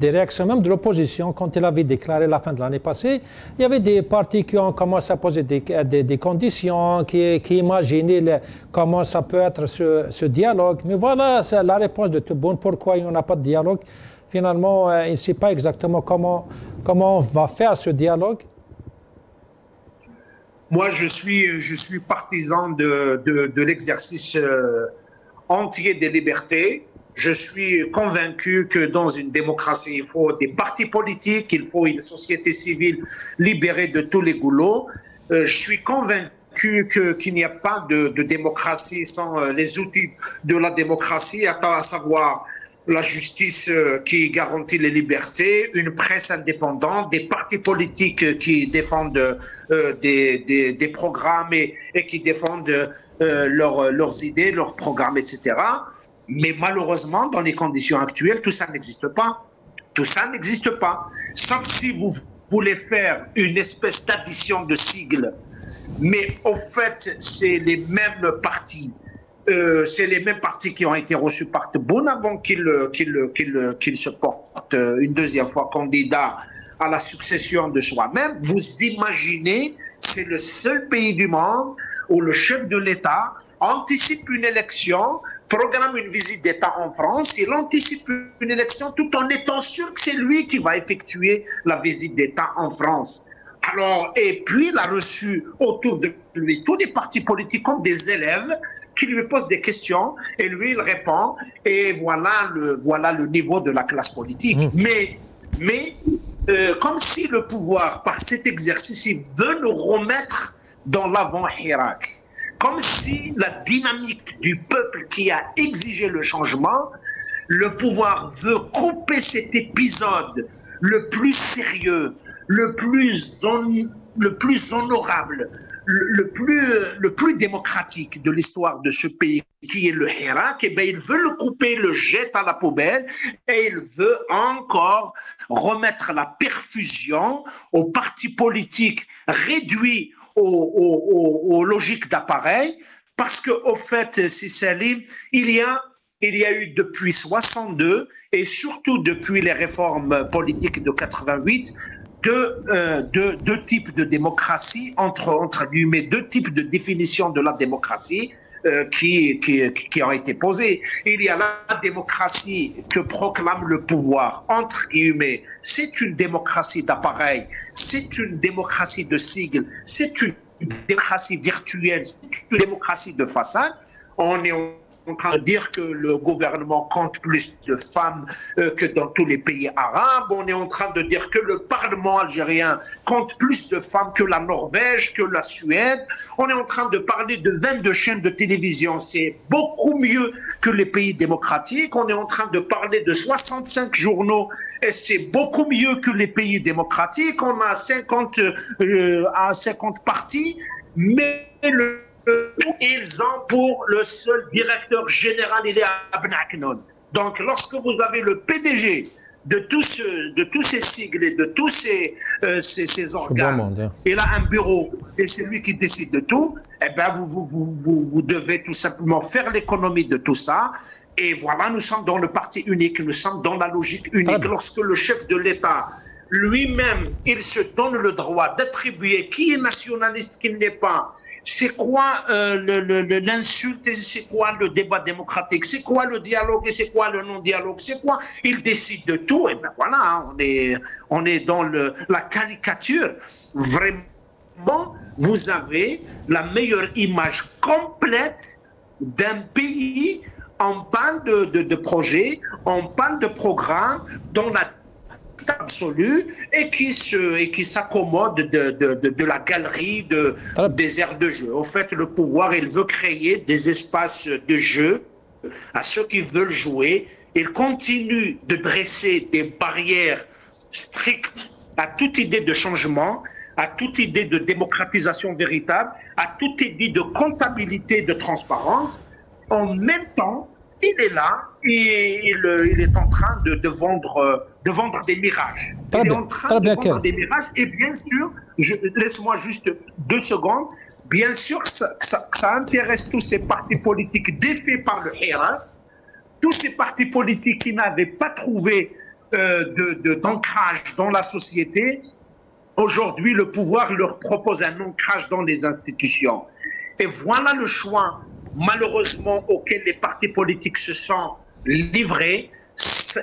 des réactions même de l'opposition quand il avait déclaré la fin de l'année passée. Il y avait des partis qui ont commencé à poser des conditions, qui imaginaient comment ça peut être ce dialogue. Mais voilà, c'est la réponse de Tebboune. Pourquoi il n'y en a pas de dialogue? Finalement, il ne sait pas exactement comment on va faire ce dialogue. Moi, je suis partisan de l'exercice entier des libertés. Je suis convaincu que dans une démocratie, il faut des partis politiques, il faut une société civile libérée de tous les goulots. Je suis convaincu qu'il n'y a pas de démocratie sans les outils de la démocratie, à savoir la justice qui garantit les libertés, une presse indépendante, des partis politiques qui défendent des programmes et qui défendent leurs idées, leurs programmes, etc. Mais malheureusement, dans les conditions actuelles, tout ça n'existe pas. Tout ça n'existe pas. Sauf si vous voulez faire une espèce d'addition de sigles. Mais au fait, c'est les mêmes partis. C'est les mêmes partis qui ont été reçus par Tebboune avant qu'il se porte une deuxième fois candidat à la succession de soi-même. Vous imaginez, c'est le seul pays du monde où le chef de l'État anticipe une élection programme une visite d'État en France, il anticipe une élection tout en étant sûr que c'est lui qui va effectuer la visite d'État en France. Alors, et puis il a reçu autour de lui tous les partis politiques comme des élèves qui lui posent des questions et lui il répond et voilà le niveau de la classe politique. Mais comme si le pouvoir, par cet exercice, il veut nous remettre dans l'avant-Hirak. Comme si la dynamique du peuple qui a exigé le changement, le pouvoir veut couper cet épisode le plus sérieux, le plus honorable, le plus démocratique de l'histoire de ce pays, qui est le Hirak. Et bien, il veut le couper, le jette à la poubelle, et il veut encore remettre la perfusion aux partis politiques réduits aux logiques d'appareil, parce qu'au fait, Salim, il y a eu depuis 62 et surtout depuis les réformes politiques de 88 deux types de démocratie, entre guillemets, deux types de définition de la démocratie qui ont été posés. Il y a la démocratie que proclame le pouvoir, entre guillemets, c'est une démocratie d'appareil, c'est une démocratie de sigle, c'est une démocratie virtuelle, c'est une démocratie de façade. On est en train de dire que le gouvernement compte plus de femmes que dans tous les pays arabes. On est en train de dire que le Parlement algérien compte plus de femmes que la Norvège, que la Suède. On est en train de parler de 22 chaînes de télévision. C'est beaucoup mieux que les pays démocratiques. On est en train de parler de 65 journaux et c'est beaucoup mieux que les pays démocratiques. On a 50 partis, mais ils ont pour le seul directeur général, il est à Benaknoun. Donc, lorsque vous avez le PDG de tous ces sigles et de tous ces organes, il a un bureau et c'est lui qui décide de tout, eh bien, vous devez tout simplement faire l'économie de tout ça. Et voilà, nous sommes dans le parti unique, nous sommes dans la logique unique. Lorsque le chef de l'État lui-même, il se donne le droit d'attribuer qui est nationaliste, qui ne l'est pas. C'est quoi l'insulte et c'est quoi le débat démocratique? C'est quoi le dialogue et c'est quoi le non-dialogue? C'est quoi? Il décide de tout. Et ben voilà, on est dans la caricature. Vraiment, vous avez la meilleure image complète d'un pays. On parle de projets, on parle de programmes dont la absolue et qui s'accommode de la galerie des aires de jeu. En fait, le pouvoir, il veut créer des espaces de jeu à ceux qui veulent jouer. Il continue de dresser des barrières strictes à toute idée de changement, à toute idée de démocratisation véritable, à toute idée de comptabilité, de transparence. En même temps, il est là et il est en train de vendre des mirages. Il est en train de vendre des mirages et bien sûr, laisse-moi juste 2 secondes, bien sûr que ça intéresse tous ces partis politiques défaits par le Hirak, tous ces partis politiques qui n'avaient pas trouvé d'ancrage dans la société. Aujourd'hui, le pouvoir leur propose un ancrage dans les institutions. Et voilà le choix, malheureusement, auquel les partis politiques se sont livrés.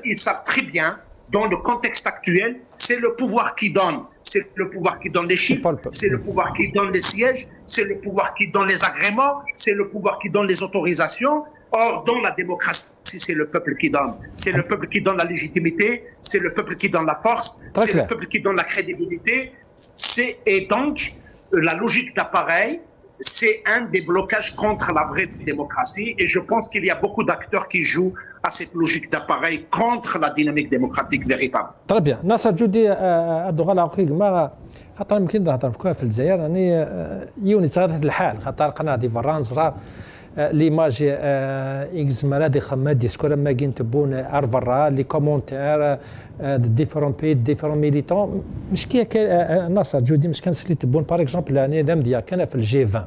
Ils savent très bien, dans le contexte actuel, c'est le pouvoir qui donne. C'est le pouvoir qui donne les chiffres, c'est le pouvoir qui donne les sièges, c'est le pouvoir qui donne les agréments, c'est le pouvoir qui donne les autorisations. Or, dans la démocratie, c'est le peuple qui donne. C'est le peuple qui donne la légitimité, c'est le peuple qui donne la force, c'est le peuple qui donne la crédibilité. Et donc, la logique d'appareil, c'est un des blocages contre la vraie démocratie. Et je pense qu'il y a beaucoup d'acteurs qui jouent à cette logique d'appareil contre la dynamique démocratique véritable. Très bien. Nasser Djoudi الدغال عقيق ما خاطر يمكن نهضر في الجزائر يعني يوني صغير هذا الحال خاطر قناه دي فرانس راه ليماج اكس مرادي خماد ديسكور ما كين تبون ارفرا لي كومونتير ديفيرون بي ديفيرون ميليتون مش كي ناصر جودي مش كان سلي تبون باغ اكزومبل يعني دام ديال كان في الجي 20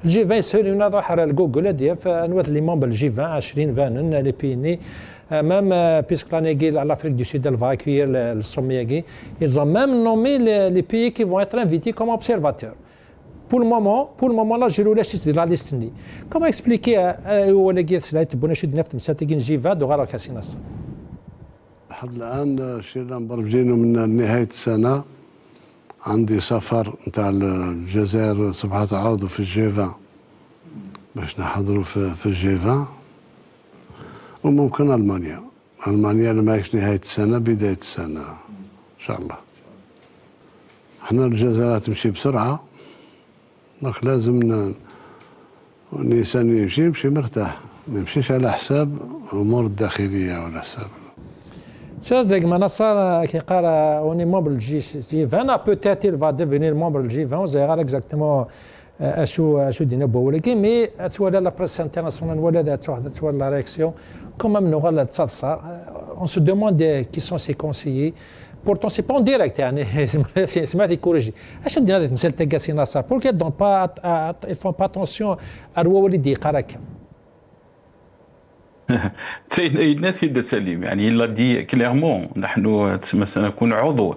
الجي 20 سهل نروح على جوجل ديال فنوات لي مونبل الجي 20 20 فانن لي بيني même puisque l'Afrique du Sud elle va accueillir le sommet, ils ont même nommé les pays qui vont être invités comme observateurs. pour le moment l'Algérie ولا شي لا ليست ني كما اكسبليكي ولا كي سلايت بونا شي نفط مساتيكين جيفا دو غالا كاسيناس لحد الان شي مبرمجينه من نهايه السنه عندي سفر نتاع الجزائر سبعة عضو في الجيفان باش نحضروا في الجيفان وممكن المانيا ماهيش نهايه السنه بدايه السنه ان شاء الله. احنا الجزائر تمشي بسرعه دونك لازم الانسان يمشي مرتاح ما يمشيش على حساب الامور الداخليه ولا حساب Chers Manassa qui on est membre du G20, peut-être il va devenir membre du G20, on verra exactement شو دينا بولكن مي تولى لا بريس انترناسيونال ولا تولى لا رياكسيون كومام نوغا تصادصا اون سو دوموند كي سون سي كونسيي بورتون سي با اون ديريكت يعني سمعتي كوريجي اش ندير هذه المساله تاع كاسي ناصر بوركي دون با يفون با اتونسيون الوا وليدي قراك تسينا في سليم يعني الا دي كليرمون نحن سنكون عضو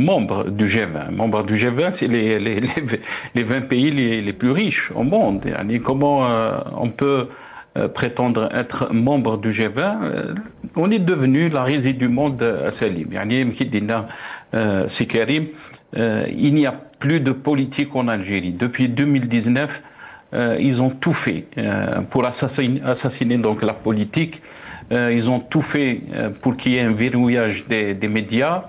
membre du G20. Membre du G20, c'est les 20 pays les plus riches au monde. Comment on peut prétendre être membre du G20? On est devenu la risée du monde à Salim. C'est Karim. Il n'y a plus de politique en Algérie. Depuis 2019, ils ont tout fait pour assassiner donc la politique. Ils ont tout fait pour qu'il y ait un verrouillage des médias,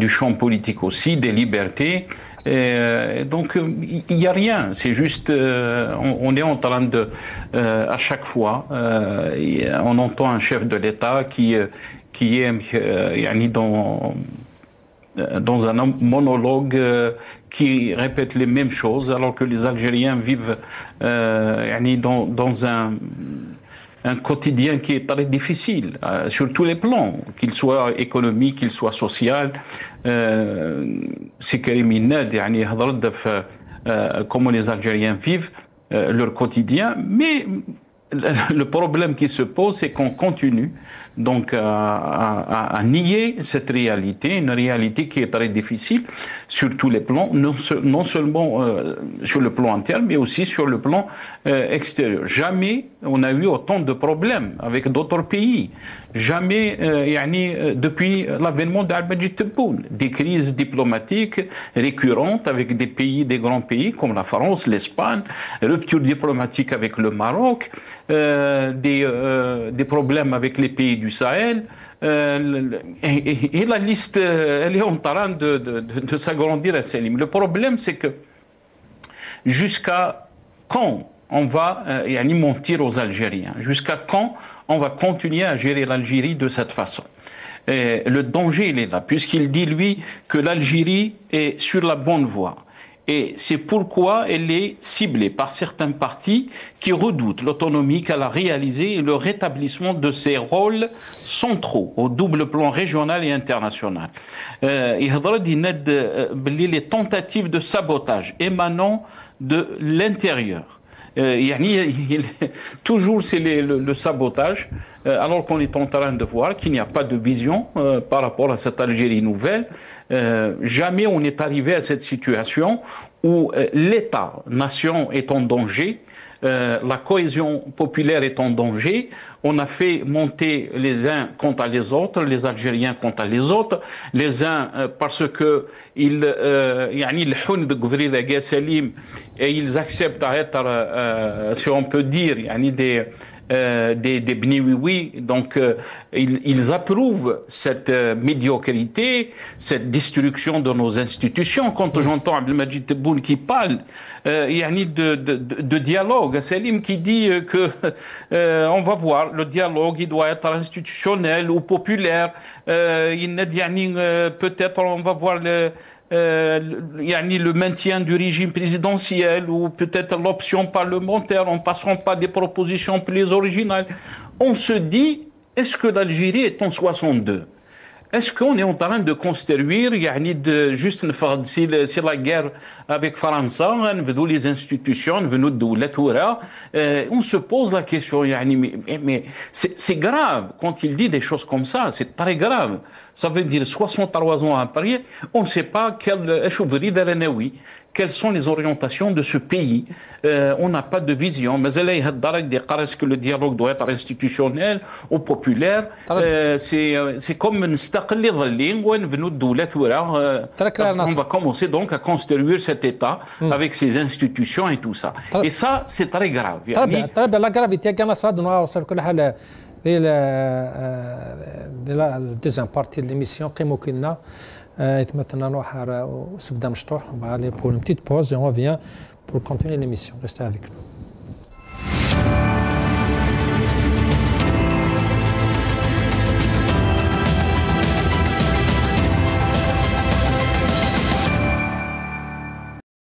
du champ politique aussi, des libertés. Et donc, il n'y a rien. C'est juste, on est en train de, à chaque fois, on entend un chef de l'État qui est dans un monologue qui répète les mêmes choses, alors que les Algériens vivent dans un quotidien qui est très difficile, sur tous les plans, qu'il soit économique, qu'il soit social. C'est Karim Inad, comment les Algériens vivent leur quotidien, mais le problème qui se pose, c'est qu'on continue donc à nier cette réalité, une réalité qui est très difficile sur tous les plans, non seulement sur le plan interne, mais aussi sur le plan extérieur. Jamais on a eu autant de problèmes avec d'autres pays. Jamais, depuis l'avènement d'Al-Majid Tebboune, des crises diplomatiques récurrentes avec des pays, des grands pays comme la France, l'Espagne, rupture diplomatique avec le Maroc, des problèmes avec les pays du Sahel. Et la liste, elle est en train de s'agrandir à Salim. Le problème, c'est que jusqu'à quand on va mentir aux Algériens? Jusqu'à quand on va continuer à gérer l'Algérie de cette façon? Et le danger, il est là, puisqu'il dit, lui, que l'Algérie est sur la bonne voie. Et c'est pourquoi elle est ciblée par certains partis qui redoutent l'autonomie qu'elle a réalisée et le rétablissement de ses rôles centraux au double plan régional et international. Les tentatives de sabotage émanant de l'intérieur. Toujours c'est le sabotage, alors qu'on est en train de voir qu'il n'y a pas de vision par rapport à cette Algérie nouvelle. Jamais on est arrivé à cette situation où l'État-nation est en danger, la cohésion populaire est en danger. On a fait monter les uns contre les autres, les Algériens contre les autres, les uns parce que ils ils acceptent à être, si on peut dire, des bniwiwi, donc ils approuvent cette médiocrité, cette destruction de nos institutions. Quand j'entends Abdelmajid Tebboune qui parle de dialogue, Salim qui dit que on va voir, le dialogue il doit être institutionnel ou populaire, peut-être on va voir le maintien du régime présidentiel ou peut-être l'option parlementaire en passant par des propositions plus originales. On se dit, est-ce que l'Algérie est en 62? Est-ce qu'on est en train de construire, juste si la guerre avec France, les institutions, on se pose la question, mais c'est grave quand il dit des choses comme ça, c'est très grave. Ça veut dire 63 ans après, on ne sait pas quelles sont les orientations de ce pays. On n'a pas de vision. Mais est-ce que le dialogue doit être institutionnel ou populaire? C'est comme on va commencer donc à construire cet État avec ses institutions et tout ça. Et ça, c'est très grave. La gravité, la deuxième partie de l'émission قيموا كنا يتمثلنا نروح وسفدا مشطوح pour une petite pause et on revient pour continuer l'émission. Restez avec nous.